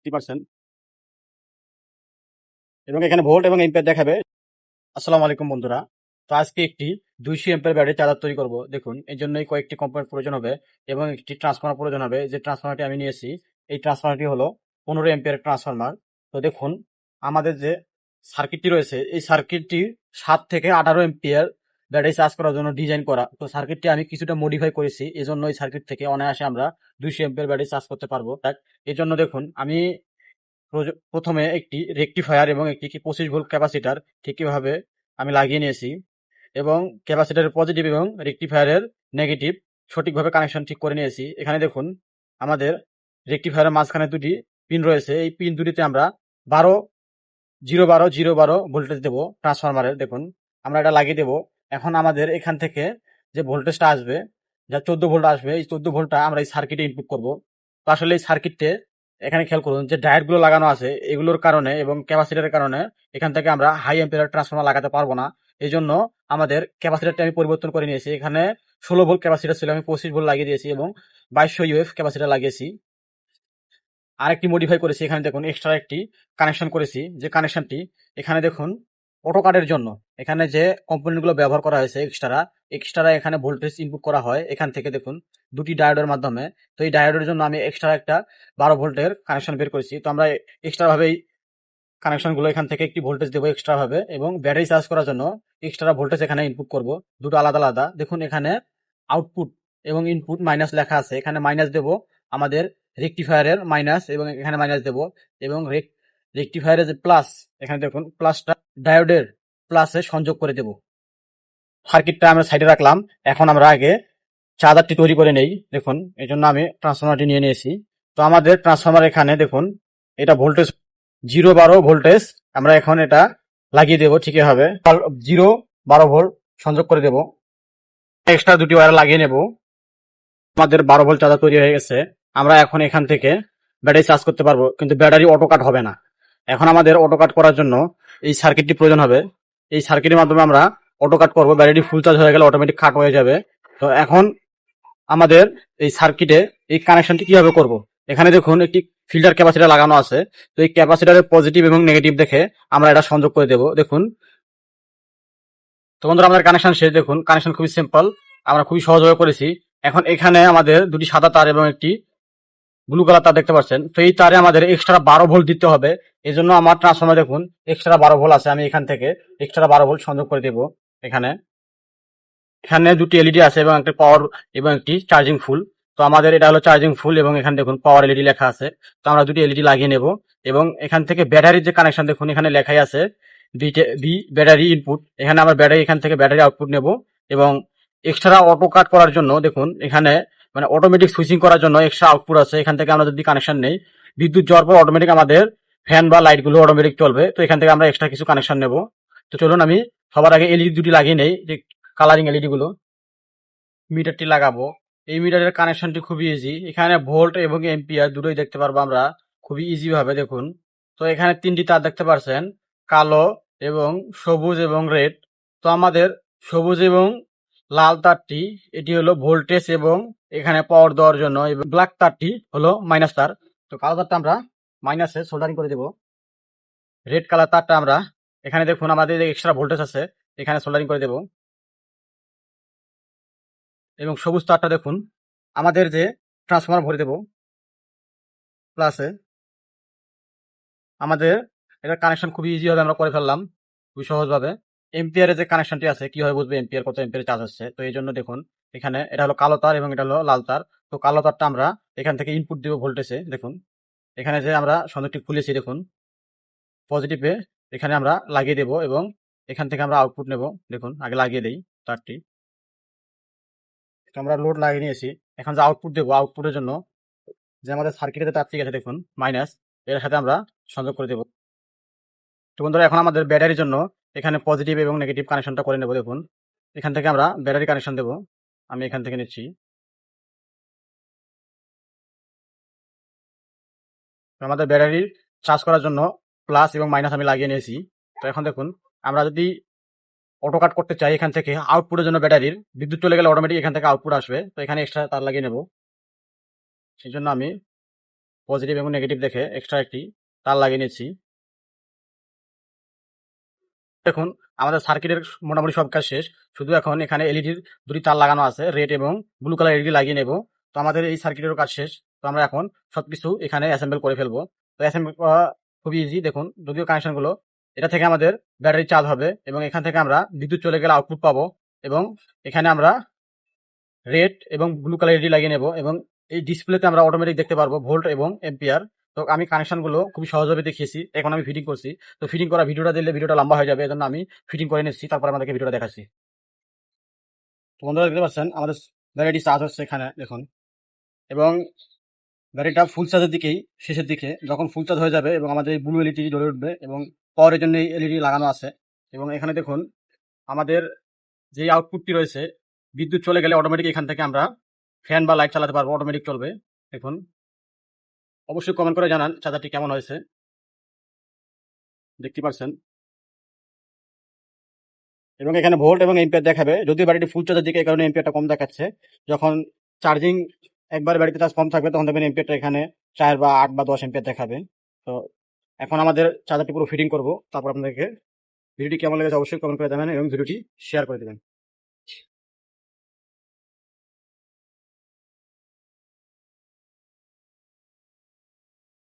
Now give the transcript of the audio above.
50% এবং এখানে ভোল্ট এবং এম্পিয়ার দেখাবে। আসসালামু আলাইকুম বন্ধুরা। তো আজকে একটি 200 এম্পিয়ার ব্যাটারি চার্জার তৈরি করব। দেখুন এর জন্যই কয়েকটি কম্পোনেন্ট প্রয়োজন হবে এবং একটি ট্রান্সফরমার প্রয়োজন হবে। যে ট্রান্সফরমারটি আমি নিয়েছি, এই ট্রান্সফরমারটি হলো 15 এম্পিয়ারের ট্রান্সফরমার। তো দেখুন আমাদের যে সার্কিটটি রয়েছে, এই সার্কিটটি 7 থেকে 18 এম্পিয়ার ব্যাটারি চার্জ করার জন্য ডিজাইন করা। তো সার্কিটটি আমি কিছুটা মডিফাই করেছি, এজন্য এই সার্কিট থেকে অনায়াসে আমরা 200 এম্পিয়ার ব্যাটারি চার্জ করতে পারবো। এর জন্য দেখুন আমি প্রথমে একটি রেকটিফায়ার এবং একটি 25 ভোল্ট ক্যাপাসিটার ঠিকভাবে আমি লাগিয়ে নিয়েছি এবং ক্যাপাসিটারের পজিটিভ এবং রেকটিফায়ারের নেগেটিভ সঠিকভাবে কানেকশন ঠিক করে নিয়েছি। এখানে দেখুন আমাদের রেকটিফায়ারের মাঝখানে দুটি পিন রয়েছে। এই পিন দুটিতে আমরা 12 0 12 0 12 ভোল্টেজ দেবো ট্রান্সফরমারের। দেখুন আমরা এটা লাগিয়ে দেবো। এখন আমাদের এখান থেকে যে ভোল্টেজটা আসবে, যা 14 ভোল্ট আসবে, এই 14 ভোল্টটা আমরা এই সার্কিটে ইনপুট করব। তো আসলে এই সার্কিটে এখানে খেয়াল করুন যে ডায়োডগুলো লাগানো আছে, এগুলোর কারণে এবং ক্যাপাসিটরের কারণে এখান থেকে আমরা হাই এম্পিয়ার ট্রান্সফরমার লাগাতে পারবো না। এই জন্য আমাদের ক্যাপাসিটরটা আমি পরিবর্তন করে নিয়েছি। এখানে 16 ভোল্ট ক্যাপাসিটর ছিল, আমি 25 ভোল্ট লাগিয়ে দিয়েছি এবং 2200 ইউএফ ক্যাপাসিটর লাগিয়েছি। আরেকটি মডিফাই করেছি, এখানে দেখুন এক্সট্রা একটি কানেকশন করেছি। যে কানেকশনটি এখানে দেখুন অটো কাটের জন্য এখানে যে কম্পোনেন্টগুলো ব্যবহার করা হয়েছে এক্সট্রা এক্সট্রা এখানে ভোল্টেজ ইনপুট করা হয় এখান থেকে দেখুন দুটি ডায়োডের মাধ্যমে। তো এই ডায়োডের জন্য আমি এক্সট্রা একটা 12 ভোল্টের কানেকশন বের করেছি। তো আমরা এক্সট্রা ভাবে এই কানেকশনগুলো এখান থেকে একটি ভোল্টেজ দেবো এক্সট্রা ভাবে এবং ব্যাটারি চার্জ করার জন্য এক্সট্রা ভোল্টেজ এখানে ইনপুট করব। দুটো আলাদা আলাদা। দেখুন এখানে আউটপুট এবং ইনপুট মাইনাস লেখা আছে, এখানে মাইনাস দেব আমাদের রেকটিফায়ারের মাইনাস এবং এখানে মাইনাস দেব এবং রেকটিফায়ারের যে প্লাস, এখানে দেখুন প্লাসটা ডায়োডের প্লাসে সংযোগ করে দেব। সার্কিটটা আমরা সাইডে রাখলাম। এখন আমরা আগে চার্জারটি তৈরি করে নেই। দেখুন এই জন্য আমি ট্রান্সফরমারটি নিয়ে নিয়েছি। তো আমাদের ট্রান্সফরমার এখানে দেখুন এটা ভোল্টেজ 0 12 ভোল্টেজ আমরা এখন এটা লাগিয়ে দেবো ঠিকই হবে। 0 12 ভোল্ট সংযোগ করে দেব। এক্সট্রা দুটি ওয়্যার লাগিয়ে নেব। আমাদের 12 ভোল্ট চার্জার তৈরি হয়ে গেছে। আমরা এখন এখান থেকে ব্যাটারি চার্জ করতে পারবো, কিন্তু ব্যাটারি অটো কাট হবে না। এখন আমাদের অটো কাট করার জন্য এই সার্কিটটি প্রয়োজন হবে। এই সার্কিটের মাধ্যমে আমরা অটো কাট করবো। ব্যাটারি ফুল চার্জ হয়ে গেলে অটোমেটিক কাট হয়ে যাবে। তো এখন আমাদের এই সার্কিটে এই কানেকশনটি কিভাবে করব। এখানে দেখুন একটি ফিল্টার ক্যাপাসিটার লাগানো আছে। তো এই ক্যাপাসিটারের পজিটিভ এবং নেগেটিভ দেখে আমরা এটা সংযোগ করে দেব। দেখুন তো বন্ধুরা আমাদের কানেকশন শেষ। দেখুন কানেকশন খুবই সিম্পল, আমরা খুবই সহজভাবে করেছি। এখন এখানে আমাদের দুটি সাদা তার এবং একটি ব্লু কালার তার দেখতে পাচ্ছেন। তো এই তারে আমাদের এক্সট্রা 12 ভোল্ট দিতে হবে। এই জন্য আমার ট্রান্সফরমার দেখুন এক্সট্রা 12 ভোল্ট আছে, আমি এখান থেকে এক্সট্রা 12 ভোল্ট সংযোগ করে দেব। এখানে এখানে দুটি এলইডি আছে এবং একটা পাওয়ার এবং একটি চার্জিং ফুল। তো আমাদের এটা হলো চার্জিং ফুল এবং এখানে দেখুন পাওয়ার এলইডি লেখা আছে। তো আমরা দুটি এলইডি লাগিয়ে নেব এবং এখান থেকে ব্যাটারির যে কানেকশন দেখুন এখানে লেখাই আছে বি ব্যাটারি ইনপুট। এখানে আমরা ব্যাটারি এখান থেকে ব্যাটারি আউটপুট নেব এবং এক্সট্রা অটো কাট করার জন্য দেখুন এখানে মানে অটোমেটিক সুইচিং করার জন্য এক্সট্রা আউটপুট আছে। এখান থেকে আমরা যদি কানেকশন নেই, বিদ্যুৎ যাওয়ার পর অটোমেটিক আমাদের ফ্যান বা লাইট গুলো অটোমেটিক চলবে। তো এখান থেকে আমরা এক্সট্রা কিছু কানেকশন নেব। তো চলুন আমি সবার আগে এলইডি দুটি লাগিয়ে নেই, যে কালারিং এলইডি গুলো। মিটারটি লাগাবো। এই মিটারের কানেকশনটি খুবই ইজি। এখানে ভোল্ট এবং এম্পিয়ার দুটোই দেখতে পারবো আমরা খুবই ইজি ভাবে। দেখুন তো এখানে তিনটি তার দেখতে পাচ্ছেন, কালো এবং সবুজ এবং রেড। তো আমাদের সবুজ এবং লাল তারটি এটি হলো ভোল্টেজ এবং এখানে পাওয়ার দেওয়ার জন্য, এবং ব্ল্যাক তারটি হলো মাইনাস তার। তো কালো তারটা আমরা মাইনাসে সোল্ডারিং করে দেব। রেড কালার তারটা আমরা এখানে দেখুন আমাদের এক্সট্রা ভোল্টেজ আছে, এখানে সোল্ডারিং করে দেব। এবং সবুজ তারটা দেখুন আমাদের যে ট্রান্সফরমার ভরে দেব প্লাসে। আমাদের এটার কানেকশন খুবই ইজি ভাবে আমরা করে ফেললাম, খুবই সহজভাবে। এম্পিয়ারের যে কানেকশনটি আছে কিভাবে বুঝবে এম্পিয়ার কত এম্পিয়ার চার্জ হচ্ছে। তো এই জন্য দেখুন এখানে এটা হলো কালো তার এবং এটা হলো লাল তার। তো কালো তারটা আমরা এখান থেকে ইনপুট দিব ভোল্টেজে। দেখুন এখানে যে আমরা সংযোগটি খুলেছি দেখুন পজিটিভে এখানে আমরা লাগিয়ে দেব এবং এখান থেকে আমরা আউটপুট নেব। দেখুন আগে লাগিয়ে দেই তারটি। তো আমরা লোড লাগিয়ে নিয়েছি। এখন যে আউটপুট দেবো, আউটপুটের জন্য যে আমাদের সার্কিটে তার ঠিক আছে দেখুন মাইনাস, এর সাথে আমরা সংযোগ করে দেব। তো বন্ধুরা এখন আমাদের ব্যাটারির জন্য এখানে পজিটিভ এবং নেগেটিভ কানেকশনটা করে নেব। দেখুন এখান থেকে আমরা ব্যাটারি কানেকশন দেব। আমি এখান থেকে নিচ্ছি। তো আমাদের ব্যাটারির চার্জ করার জন্য প্লাস এবং মাইনাস আমি লাগিয়ে নিয়েছি। তো এখন দেখুন আমরা যদি অটো কাট করতে চাই, এখান থেকে আউটপুটের জন্য ব্যাটারির বিদ্যুৎ চলে গেলে অটোমেটিক এখান থেকে আউটপুট আসবে। তো এখানে এক্সট্রা তার লাগিয়ে নেব। সেই জন্য আমি পজিটিভ এবং নেগেটিভ দেখে এক্সট্রা একটি তার লাগিয়ে নিয়েছি। দেখুন আমাদের সার্কিটের মোটামুটি সব কাজ শেষ, শুধু এখন এখানে এলইডির দুটি তার লাগানো আছে, রেড এবং ব্লু কালার এলইডি লাগিয়ে নেব। তো আমাদের এই সার্কিটেরও কাজ শেষ। তো আমরা এখন সবকিছু এখানে অ্যাসেম্বল করে ফেলবো। তো অ্যাসেম্বল করা খুবই ইজি। দেখুন যদিও কানেকশনগুলো, এটা থেকে আমাদের ব্যাটারি চার্জ হবে এবং এখান থেকে আমরা বিদ্যুৎ চলে গেলে আউটপুট পাবো, এবং এখানে আমরা রেড এবং ব্লু কালার এলইডি লাগিয়ে নেব, এবং এই ডিসপ্লেতে আমরা অটোমেটিক দেখতে পারবো ভোল্ট এবং এম্পিয়ার। তো আমি কানেকশনগুলো খুবই সহজভাবে দেখিয়েছি, এখন আমি ফিটিং করছি। তো ফিটিং করা ভিডিওটা দিলে ভিডিওটা লম্বা হয়ে যাবে, এজন্য আমি ফিটিং করে নিচ্ছি, তারপর আমাদেরকে ভিডিওটা দেখাচ্ছি। তো বন্ধুরা দেখতে পাচ্ছেন আমাদের ব্যাটারিটি চার্জ হচ্ছে এখানে দেখুন, এবং ব্যাটারিটা ফুল চার্জের দিকেই, শেষের দিকে যখন ফুল চার্জ হয়ে যাবে এবং আমাদের ব্লু এলইডি জ্বলে উঠবে, এবং পাওয়ারের জন্য এই এলইডি লাগানো আছে। এবং এখানে দেখুন আমাদের যে আউটপুটটি রয়েছে, বিদ্যুৎ চলে গেলে অটোমেটিক এখান থেকে আমরা ফ্যান বা লাইট চালাতে পারবো, অটোমেটিক চলবে। দেখুন অবশ্যই কমেন্ট করে জানান চার্জারটি কেমন হয়েছে। দেখতে পাচ্ছেন, এবং এখানে ভোল্ট এবং এম্পিয়ার দেখাবে, যদিও ব্যাটারি ফুল চার্জের দিকে, এই কারণে এম্পিয়ারটা কম দেখাচ্ছে। যখন চার্জিং একবার ব্যাটারিতে চার্জ কম থাকবে তখন দেখবেন এম্পিয়ারটা এখানে 4 বা 8 বা 10 এম্পিয়ার দেখাবে। তো এখন আমাদের চার্জারটি পুরো ফিটিং করব, তারপর আপনাদেরকে ভিডিওটি কেমন লেগেছে অবশ্যই কমেন্ট করে দেবেন এবং ভিডিওটি শেয়ার করে দেবেন।